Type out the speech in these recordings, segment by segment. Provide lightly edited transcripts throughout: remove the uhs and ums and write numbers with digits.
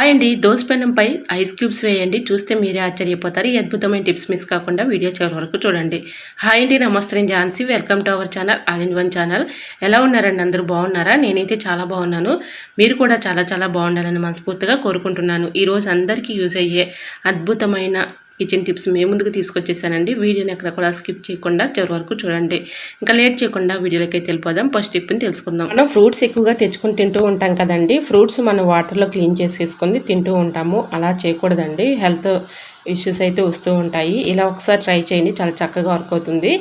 Hi అండి. Dosa పెనంపై ice cubes వేయండి. చూస్తే మీరే ఆశ్చర్యపోతారు. ఈ అద్భుతమైన టిప్స్ మిస్ కాకుండా వీడియో చివరి వరకు చూడండి. హాయ్ అండి, నమస్తే, నేను Jhansi. Welcome to our channel all in one channel. ఎలా ఉన్నారండి? అందరూ బాగున్నారా? నేనైతే చాలా బాగున్నాను. మీరు కూడా చాలా చాలా బాగుండాలని మనస్ఫూర్తిగా కోరుకుంటున్నాను. ఈరోజు అందరికీ యూజ్ అయ్యే అద్భుతమైన కిచెన్ టిప్స్ మీ ముందుకు తీసుకొచ్చేసానండి. వీడియోని ఎక్కడ కూడా స్కిప్ చేయకుండా చివరి వరకు చూడండి. ఇంకా లేట్ చేయకుండా వీడియోలోకి వెళ్ళిపోదాం. ఫస్ట్ టిప్ని తెలుసుకుందాం. మనం ఫ్రూట్స్ ఎక్కువగా తెచ్చుకొని తింటూ ఉంటాం కదండి. ఫ్రూట్స్ మనం వాటర్లో క్లీన్ చేసేసుకొని తింటూ ఉంటాము. అలా చేయకూడదండి. హెల్త్ ఇష్యూస్ అయితే వస్తూ ఉంటాయి. ఇలా ఒకసారి ట్రై చేయండి, చాలా చక్కగా వర్క్ అవుతుంది.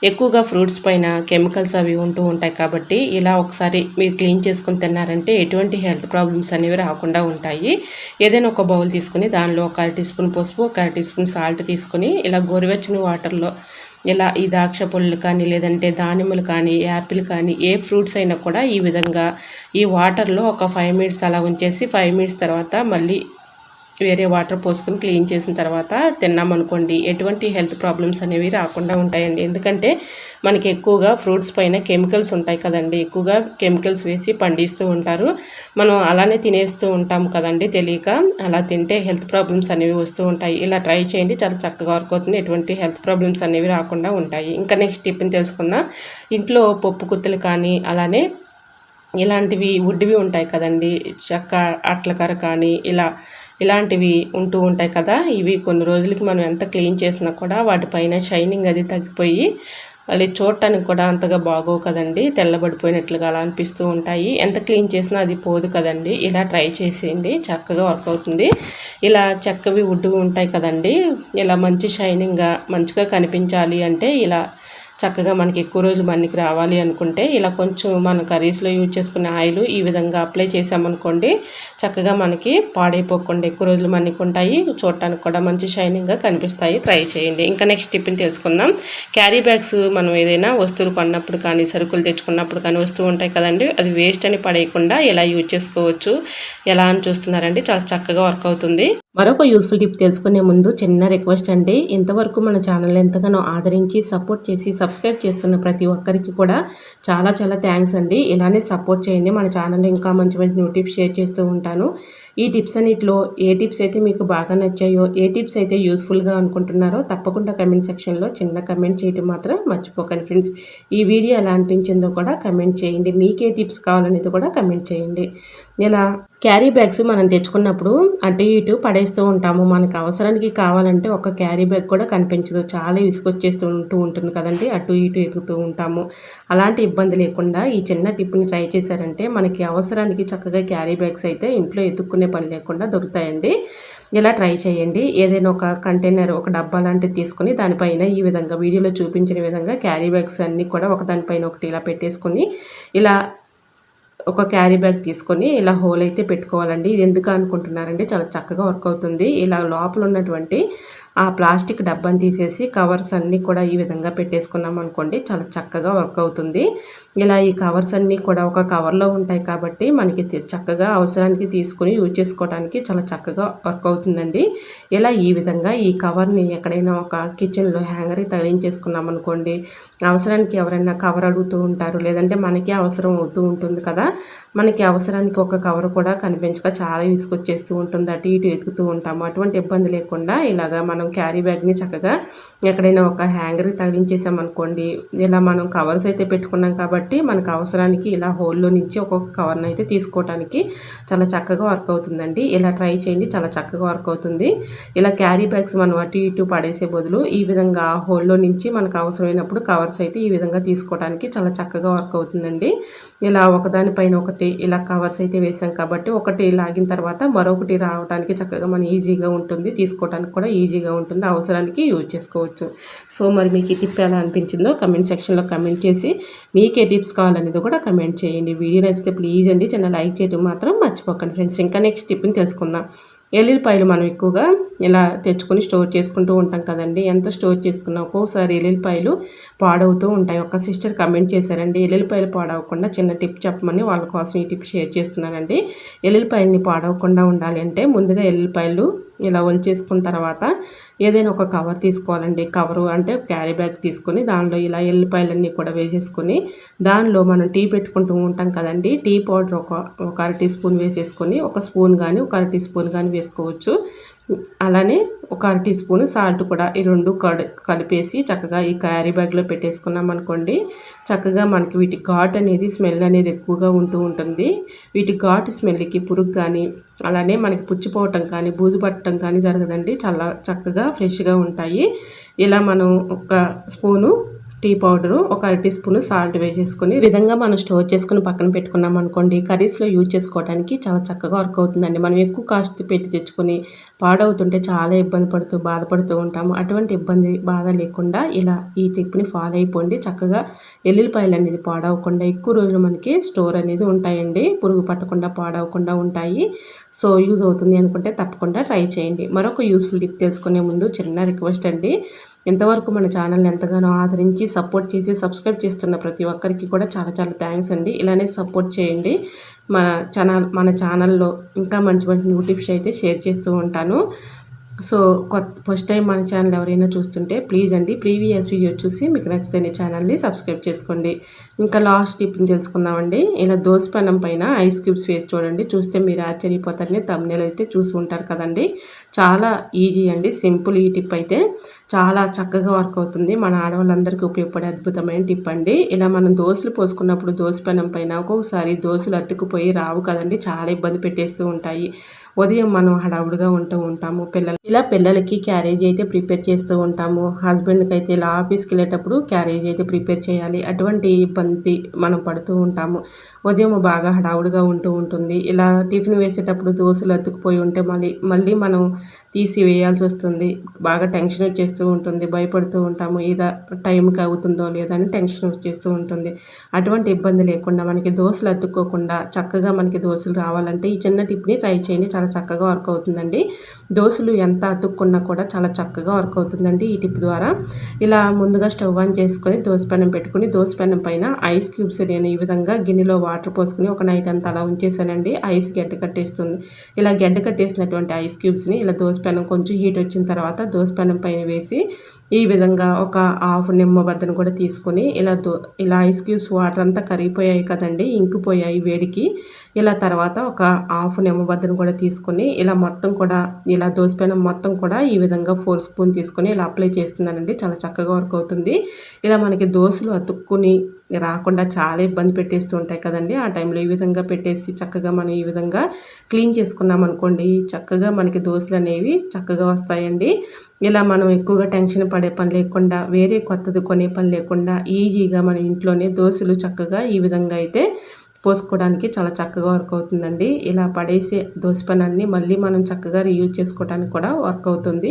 ఎక్కువగా ఫ్రూట్స్ పైన కెమికల్స్ అవి ఉంటూ ఉంటాయి కాబట్టి ఇలా ఒకసారి మీరు క్లీన్ చేసుకుని తిన్నారంటే ఎటువంటి హెల్త్ ప్రాబ్లమ్స్ అనేవి రాకుండా ఉంటాయి. ఏదైనా ఒక బౌల్ తీసుకుని దానిలో ఒక 1/2 టీ స్పూన్ పసుపు, ఒక 1/2 టీ స్పూన్ సాల్ట్ తీసుకుని ఇలా గోరువెచ్చని వాటర్లో ఇలా ఈ ద్రాక్ష పళ్ళు కానీ లేదంటే దానిమ్మలు కానీ యాపిల్ కానీ ఏ ఫ్రూట్స్ అయినా కూడా ఈ విధంగా ఈ వాటర్లో ఒక 5 మినిట్స్ అలా ఉంచేసి 5 మినిట్స్ తర్వాత మళ్ళీ వేరే వాటర్ పోసుకొని క్లీన్ చేసిన తర్వాత తిన్నామనుకోండి ఎటువంటి హెల్త్ ప్రాబ్లమ్స్ అనేవి రాకుండా ఉంటాయండి. ఎందుకంటే మనకి ఎక్కువగా ఫ్రూట్స్ పైన కెమికల్స్ ఉంటాయి కదండి. ఎక్కువగా కెమికల్స్ వేసి పండిస్తూ ఉంటారు. మనం అలానే తినేస్తూ ఉంటాం కదండి తెలియక. అలా తింటే హెల్త్ ప్రాబ్లమ్స్ అనేవి వస్తూ ఉంటాయి. ఇలా ట్రై చేయండి, చాలా చక్కగా వర్క్ అవుతుంది. ఎటువంటి హెల్త్ ప్రాబ్లమ్స్ అనేవి రాకుండా ఉంటాయి. ఇంకా నెక్స్ట్ టిప్ని తెలుసుకుందాం. ఇంట్లో పప్పు గుత్తులు కానీ అలానే ఇలాంటివి వుడ్వి ఉంటాయి కదండి, చెక్క అట్లకర కానీ ఇలాంటివి ఉంటూ ఉంటాయి కదా. ఇవి కొన్ని రోజులకి మనం ఎంత క్లీన్ చేసినా కూడా వాటిపైన షైనింగ్ అది తగ్గిపోయి అది చూడటానికి కూడా అంతగా బాగోవు కదండి. తెల్లబడిపోయినట్లుగా అలా అనిపిస్తూ ఉంటాయి. ఎంత క్లీన్ చేసినా అది పోదు కదండి. ఇలా ట్రై చేసేయండి, చక్కగా వర్క్ అవుతుంది. ఇలా చెక్కవి వుడ్వి ఉంటాయి కదండి, ఇలా మంచి షైనింగ్గా మంచిగా కనిపించాలి అంటే ఇలా చక్కగా మనకి ఎక్కువ రోజులు మన్నికి రావాలి అనుకుంటే ఇలా కొంచెం మన కర్రీస్లో యూజ్ చేసుకునే ఆయిల్ ఈ విధంగా అప్లై చేసామనుకోండి చక్కగా మనకి పాడైపోకుండా ఎక్కువ రోజులు మన్నికుంటాయి. చూడటానికి కూడా మంచి షైనింగ్గా కనిపిస్తాయి. ట్రై చేయండి. ఇంకా నెక్స్ట్ టిప్ని తెలుసుకుందాం. క్యారీ బ్యాగ్స్ మనం ఏదైనా వస్తువులు కొన్నప్పుడు కానీ సరుకులు తెచ్చుకున్నప్పుడు కానీ వస్తువు ఉంటాయి కదండి, అది వేస్ట్ అని పడేయకుండా ఎలా యూజ్ చేసుకోవచ్చు ఎలా అని చూస్తున్నారండి. చాలా చక్కగా వర్క్ అవుతుంది. మరొక యూస్ఫుల్ టిప్ తెలుసుకునే ముందు చిన్న రిక్వెస్ట్ అండి. ఇంతవరకు మన ఛానల్ ఎంతగానో ఆదరించి సపోర్ట్ చేసి సబ్స్క్రైబ్ చేస్తున్న ప్రతి ఒక్కరికి కూడా చాలా చాలా థ్యాంక్స్ అండి. ఇలానే సపోర్ట్ చేయండి. మన ఛానల్లో ఇంకా మంచి మంచి న్యూ టిప్స్ షేర్ చేస్తూ ఉంటాను. ఈ టిప్స్ అన్నిటిలో ఏ టిప్స్ అయితే మీకు బాగా నచ్చాయో, ఏ టిప్స్ అయితే యూస్ఫుల్గా అనుకుంటున్నారో తప్పకుండా కమెంట్ సెక్షన్లో చిన్న కమెంట్ చేయడం మాత్రం మర్చిపోకండి ఫ్రెండ్స్. ఈ వీడియో ఎలా అనిపించిందో కూడా కమెంట్ చేయండి. మీకే టిప్స్ కావాలనేది కూడా కమెంట్ చేయండి. ఇలా క్యారీ బ్యాగ్స్ మనం తెచ్చుకున్నప్పుడు అటు ఇటు పడేస్తూ ఉంటాము. మనకు అవసరానికి కావాలంటే ఒక క్యారీ బ్యాగ్ కూడా కనిపించదు. చాలా విసుకొచ్చేస్తూ ఉంటుంది కదండి. అటు ఇటు ఎదుగుతూ ఉంటాము. అలాంటి ఇబ్బంది లేకుండా ఈ చిన్న టిప్ని ట్రై చేశారంటే మనకి అవసరానికి చక్కగా క్యారీ బ్యాగ్స్ అయితే ఇంట్లో ఎత్తుక్కునే పని లేకుండా దొరుకుతాయండి. ఇలా ట్రై చేయండి. ఏదైనా ఒక కంటైనర్, ఒక డబ్బా లాంటిది తీసుకొని దానిపైన ఈ విధంగా వీడియోలో చూపించిన విధంగా క్యారీ బ్యాగ్స్ అన్నీ కూడా ఒకదానిపైన ఒకటి ఇలా పెట్టేసుకొని ఇలా ఒక క్యారీ బ్యాగ్ తీసుకొని ఇలా హోల్ అయితే పెట్టుకోవాలండి. ఇది ఎందుకు అనుకుంటున్నారంటే చాలా చక్కగా వర్క్ అవుతుంది. ఇలా లోపల ఉన్నటువంటి ఆ ప్లాస్టిక్ డబ్బాని తీసేసి కవర్స్ అన్నీ కూడా ఈ విధంగా పెట్టేసుకున్నాం అనుకోండి చాలా చక్కగా వర్క్ అవుతుంది. ఇలా ఈ కవర్స్ అన్నీ కూడా ఒక కవర్లో ఉంటాయి కాబట్టి మనకి చక్కగా అవసరానికి తీసుకొని యూజ్ చేసుకోవడానికి చాలా చక్కగా వర్క్ అవుతుందండి. ఇలా ఈ విధంగా ఈ కవర్ని ఎక్కడైనా ఒక కిచెన్లో హ్యాంగర్కి తగిలించేసుకున్నాం అనుకోండి, అవసరానికి ఎవరైనా కవర్ అడుగుతూ ఉంటారు, లేదంటే మనకి అవసరం అవుతూ ఉంటుంది కదా. మనకి అవసరానికి ఒక కవర్ కూడా కనిపించక చాలా విసుకొచ్చేస్తూ ఉంటుంది. అటు ఇటు ఎతుకుతూ ఉంటాము. అటువంటి ఇబ్బంది లేకుండా ఇలాగా మనం క్యారీ బ్యాగ్ని చక్కగా ఎక్కడైనా ఒక హ్యాంగర్కి తగిలించేసామనుకోండి, ఇలా మనం కవర్స్ అయితే పెట్టుకున్నాం కాబట్టి మనకు అవసరానికి ఇలా హోల్లో నుంచి ఒక్కొక్క కవర్ని అయితే తీసుకోవడానికి చాలా చక్కగా వర్క్ అవుతుందండి. ఇలా ట్రై చేయండి, చాలా చక్కగా వర్క్ అవుతుంది. ఇలా క్యారీ బ్యాగ్స్ మనం అటు ఇటు పడేసే బదులు ఈ విధంగా హోల్లో నుంచి మనకు అవసరమైనప్పుడు కవర్స్ అయితే ఈ విధంగా తీసుకోవడానికి చాలా చక్కగా వర్క్ అవుతుందండి. ఇలా ఒకదానిపైన ఒకటి ఇలా కవర్స్ అయితే వేసాం కాబట్టి ఒకటి లాగిన తర్వాత మరొకటి రావడానికి చక్కగా మనం ఈజీగా ఉంటుంది. తీసుకోవడానికి కూడా ఈజీగా ఉంటుంది. అవసరానికి యూజ్ చేసుకోవచ్చు. సో మరి మీకు ఈ టిప్ ఎలా అనిపించిందో కమెంట్ సెక్షన్లో కమెంట్ చేసి మీకే టిప్స్ కావాలనేది కూడా కమెంట్ చేయండి. వీడియో నచ్చితే ప్లీజ్ అండి చిన్న లైక్ చేయడం మాత్రం మర్చిపోకండి ఫ్రెండ్స్. ఇంకా నెక్స్ట్ టిప్ని తెలుసుకుందాం. ఎల్లుల్లిపాయలు మనం ఎక్కువగా ఇలా తెచ్చుకొని స్టోర్ చేసుకుంటూ ఉంటాం కదండి. ఎంత స్టోర్ చేసుకున్నా ఒక్కోసారి ఎల్లుల్లిపాయలు పాడవుతూ ఉంటాయి. ఒక సిస్టర్ కమెంట్ చేశారండి, ఎల్లుల్లిపాయలు పాడవకుండా చిన్న టిప్ చెప్పమని, వాళ్ళ కోసం ఈ టిప్ షేర్ చేస్తున్నానండి. ఎల్లుల్లిపాయలని పాడవకుండా ఉండాలి అంటే ముందుగా ఎల్లుల్లిపాయలు ఇలా ఒలిచేసుకున్న తర్వాత ఏదైనా ఒక కవర్ తీసుకోవాలండి. కవరు అంటే క్యారీ బ్యాగ్ తీసుకొని దానిలో ఇలా ఎల్లిపాయలన్నీ కూడా వేసేసుకొని దానిలో మనం టీ పెట్టుకుంటూ ఉంటాం కదండి. టీ పౌడర్ ఒక అర టీ స్పూన్ వేసేసుకొని ఒక స్పూన్ కానీ ఒక అర టీ స్పూన్ కానీ వేసుకోవచ్చు. అలానే ఒక అర టీ స్పూన్ సాల్ట్ కూడా ఈ రెండు కలిపేసి చక్కగా ఈ క్యారీ బ్యాగ్లో పెట్టేసుకున్నాం అనుకోండి. చక్కగా మనకి వీటి ఘాట్ అనేది స్మెల్ అనేది ఎక్కువగా ఉంటూ ఉంటుంది. వీటి ఘాట్ స్మెల్కి పురుగు కానీ అలానే మనకి పుచ్చిపోవటం కానీ బూజు పట్టడం కానీ జరగదండి. చాలా చక్కగా ఫ్రెష్గా ఉంటాయి. ఇలా మనం ఒక స్పూను టీ పౌడరు ఒక అర టీ స్పూన్ సాల్ట్ వేసేసుకొని ఈ విధంగా మనం స్టోర్ చేసుకుని పక్కన పెట్టుకున్నాం అనుకోండి, కర్రీస్లో యూజ్ చేసుకోవడానికి చాలా చక్కగా వర్క్ అవుతుందండి. మనం ఎక్కువ కాస్ట్ పెట్టి తెచ్చుకొని పాడవుతుంటే చాలా ఇబ్బంది పడుతూ బాధపడుతూ ఉంటాము. అటువంటి ఇబ్బంది బాధ లేకుండా ఇలా ఈ టిప్ని ఫాలో అయిపోండి. చక్కగా ఎల్లుల్లిపాయలు అనేది పాడవకుండా ఎక్కువ రోజులు మనకి స్టోర్ అనేది ఉంటాయండి. పురుగు పట్టకుండా పాడవకుండా ఉంటాయి. సో యూజ్ అవుతుంది అనుకుంటే తప్పకుండా ట్రై చేయండి. మరొక యూస్ఫుల్ టిప్ తెలుసుకునే ముందు చిన్న రిక్వెస్ట్ అండి. ఎంతవరకు మన ఛానల్ని ఎంతగానో ఆదరించి సపోర్ట్ చేసి సబ్స్క్రైబ్ చేస్తున్న ప్రతి ఒక్కరికి కూడా చాలా చాలా థ్యాంక్స్ అండి. ఇలానే సపోర్ట్ చేయండి. మన ఛానల్లో ఇంకా మంచి మంచి న్యూ టిప్స్ అయితే షేర్ చేస్తూ ఉంటాను. సో ఫస్ట్ టైం మన ఛానల్ ఎవరైనా చూస్తుంటే ప్లీజ్ అండి ప్రీవియస్ వీడియో చూసి మీకు నచ్చితే ఛానల్ని సబ్స్క్రైబ్ చేసుకోండి. ఇంకా లాస్ట్ టిప్ని తెలుసుకుందామండి. ఇలా దోసపెనం పైన ఐస్ క్యూబ్స్ వేసి చూడండి. చూస్తే మీరు ఆశ్చర్యపోతారని తమ్నెల్ అయితే చూసి ఉంటారు కదండి. చాలా ఈజీ అండి, సింపుల్ ఈ టిప్ అయితే చాలా చక్కగా వర్క్ అవుతుంది. మన ఆడవాళ్ళందరికీ ఉపయోగపడే అద్భుతమైన టిప్ అండి. ఇలా మనం దోశలు పోసుకున్నప్పుడు దోసపెనం పైన ఒక్కొక్కసారి దోశలు అతుక్కుపోయి రావు కదండి, చాలా ఇబ్బంది పెట్టేస్తూ ఉంటాయి. ఉదయం మనం హడావుడిగా ఉంటూ ఉంటాము. పిల్లలకి క్యారేజీ అయితే ప్రిపేర్ చేస్తూ ఉంటాము. హస్బెండ్కి అయితే ఇలా ఆఫీస్కి వెళ్ళేటప్పుడు క్యారేజీ అయితే ప్రిపేర్ చేయాలి. అటువంటి ఇబ్బంది మనం పడుతూ ఉంటాము. ఉదయం బాగా హడావుడిగా ఉంటూ ఉంటుంది. ఇలా టిఫిన్ వేసేటప్పుడు దోశలు అతుక్కుపోయి ఉంటే మళ్ళీ మనం తీసి వేయాల్సి వస్తుంది. బాగా టెన్షన్ వచ్చేస్తూ ఉంటుంది. భయపడుతూ ఉంటాము. ఇదా టైంకి అవుతుందో లేదా అని టెన్షన్ వచ్చేస్తూ ఉంటుంది. అటువంటి ఇబ్బంది లేకుండా మనకి దోశలు అతుక్కోకుండా చక్కగా మనకి దోశలు రావాలంటే ఈ చిన్న టిప్ని ట్రై చేయండి. చాలా చక్కగా వర్క్ అవుతుందండి. దోశలు ఎంత అతుక్కున్నా కూడా చాలా చక్కగా వర్క్ అవుతుందండి ఈ టిప్ ద్వారా. ఇలా ముందుగా స్టవ్ ఆన్ చేసుకొని దోసపెనం పెట్టుకుని దోసపెనం పైన ఐస్ క్యూబ్స్ నేను ఈ విధంగా గిన్నెలో వాటర్ పోసుకుని ఒక నైట్ అంతా అలా ఉంచేసానండి. ఐస్ గడ్డ కట్టేస్తుంది. ఇలా గడ్డ కట్టేసినటువంటి ఐస్ క్యూబ్స్ని ఇలా దోసపెనం కొంచెం హీట్ వచ్చిన తర్వాత దోసపెనం పైన వేసి ఈ విధంగా ఒక హాఫ్ నిమ్మ బద్దను కూడా తీసుకొని ఇలా ఐస్ క్యూబ్స్ వాటర్ అంతా కరిగిపోయాయి కదండి, ఇంకిపోయాయి వేడికి. ఇలా తర్వాత ఒక హాఫ్ నిమ్మ బద్దను కూడా తీసుకొని ఇలా మొత్తం కూడా ఇలా దోసపెనం మొత్తం కూడా ఈ విధంగా 4 స్పూన్ తీసుకొని ఇలా అప్లై చేస్తున్నానండి. చాలా చక్కగా వర్క్ అవుతుంది. ఇలా మనకి దోశలు అతుక్కుని రాకుండా చాలా ఇబ్బంది పెట్టేస్తూ ఉంటాయి కదండి. ఆ టైంలో ఈ విధంగా పెట్టేసి చక్కగా మనం ఈ విధంగా క్లీన్ చేసుకున్నాం అనుకోండి, చక్కగా మనకి దోశలు అనేవి చక్కగా వస్తాయండి. ఇలా మనం ఎక్కువగా టెన్షన్ పడే పని లేకుండా వేరే కొత్తది కొనే పని లేకుండా ఈజీగా మన ఇంట్లోనే దోశలు చక్కగా ఈ విధంగా అయితే పోసుకోవడానికి చాలా చక్కగా వర్క్ అవుతుందండి. ఇలా పడేసే దోసపెనాన్ని మళ్ళీ మనం చక్కగా రీయూజ్ చేసుకోవడానికి కూడా వర్క్ అవుతుంది.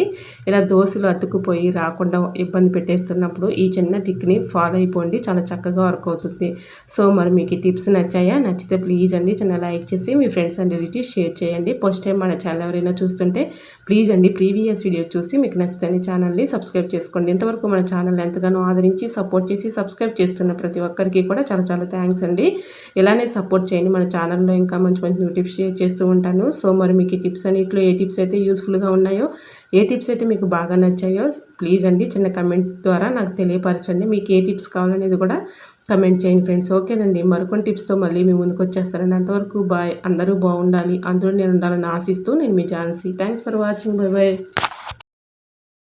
ఇలా దోశలు అతుక్కుపోయి రాకుండా ఇబ్బంది పెట్టేస్తున్నప్పుడు ఈ చిన్న టిక్ని ఫాలో అయిపోండి. చాలా చక్కగా వర్క్ అవుతుంది. సో మరి మీకు ఈ టిప్స్ నచ్చాయా? నచ్చితే ప్లీజ్ అండి చిన్న లైక్ చేసి మీ ఫ్రెండ్స్ అండ్ రిలేటివ్స్ షేర్ చేయండి. ఫస్ట్ టైం మన ఛానల్ ఎవరైనా చూస్తుంటే ప్లీజ్ అండి ప్రీవియస్ వీడియో చూసి మీకు నచ్చితే ఛానల్ని సబ్స్క్రైబ్ చేసుకోండి. ఇంతవరకు మన ఛానల్ ఎంతగానో ఆదరించి సపోర్ట్ చేసి సబ్స్క్రైబ్ చేస్తున్న ప్రతి ఒక్కరికి కూడా చాలా చాలా థ్యాంక్స్ అండి. ఇలానే సపోర్ట్ చేయండి. మన ఛానల్లో ఇంకా మంచి మంచి న్యూ టిప్స్ షేర్ చేస్తూ ఉంటాను. సో మరి మీకు ఈ టిప్స్ అన్నింటిలో ఏ టిప్స్ అయితే యూస్ఫుల్గా ఉన్నాయో, ఏ టిప్స్ అయితే మీకు బాగా నచ్చాయో ప్లీజ్ అండి చిన్న కమెంట్ ద్వారా నాకు తెలియపరచండి. మీకు ఏ టిప్స్ కావాలనేది కూడా కమెంట్ చేయండి ఫ్రెండ్స్. ఓకేనండి, మరికొన్ని టిప్స్తో మళ్ళీ మీ ముందుకు వచ్చేస్తానండి. అంతవరకు బాయ్. అందరూ బాగుండాలి, అందరూ నేను ఉండాలని ఆశిస్తూ నేను మీ Jhansi. Thanks for watching. Bye by.